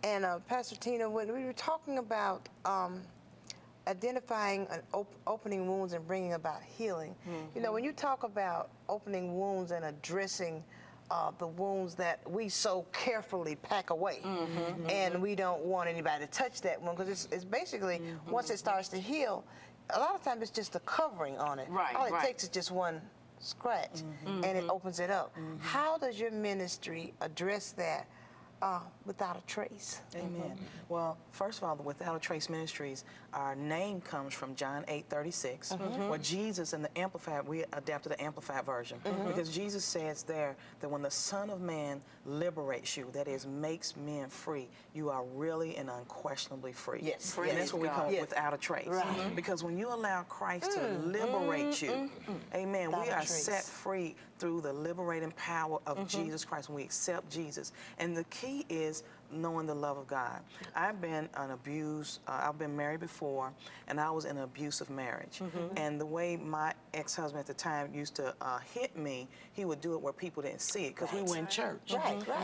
And Pastor Tina, when we were talking about identifying and opening wounds and bringing about healing, you know, when you talk about opening wounds and addressing the wounds that we so carefully pack away, and we don't want anybody to touch that wound, because it's basically, once it starts to heal, a lot of times it's just a covering on it. Right, All it takes is just one scratch, and it opens it up. How does your ministry address that without a trace? Amen. Well, first of all, the Without a Trace Ministries, our name comes from John 8:36, where Jesus in the Amplified, we adapted the Amplified version, because Jesus says there that when the Son of Man liberates you, that is, makes men free, you are really and unquestionably free. Yes. And that's what we call Yes. without a trace. Right. Because when you allow Christ to liberate you, amen, Without we a are trace. set free through the liberating power of Jesus Christ when we accept Jesus. And the key is knowing the love of God. I've been I've been married before, and I was in an abusive marriage. And the way my ex-husband at the time used to hit me, he would do it where people didn't see it, because we were in church.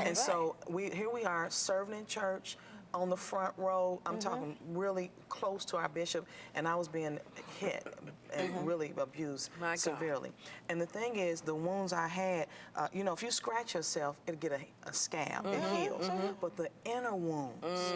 And so here we are serving in church on the front row. I'm talking really close to our bishop, and I was being hit and really abused severely. And the thing is, the wounds I had, you know, if you scratch yourself, it'll get a scab, it heals. But the inner wounds,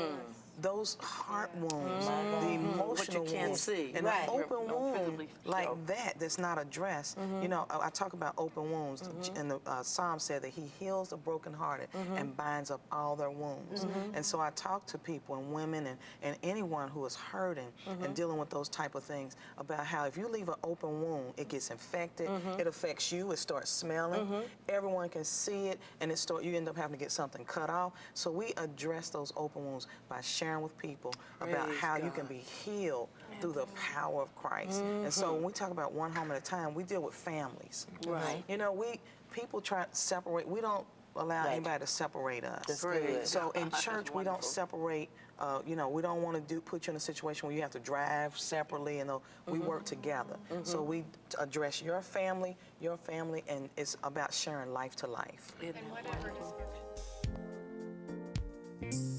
those heart wounds, the emotional what you can't wounds, see. and an open wound physically like show. that's not addressed. You know, I talk about open wounds, and the Psalm said that he heals the brokenhearted and binds up all their wounds. And so I talk to people and women and anyone who is hurting and dealing with those type of things about how if you leave an open wound, it gets infected, it affects you, it starts smelling, everyone can see it, and you end up having to get something cut off. So we address those open wounds by sharing with people about how you can be healed through the power of Christ. And so when we talk about one home at a time, we deal with families. Right. You know, people try to separate. We don't allow anybody to separate us. That's good. So in church, we don't wonderful. separate. You know, we don't want to put you in a situation where you have to drive separately, and we work together. So we address your family, and it's about sharing life to life. And whatever description.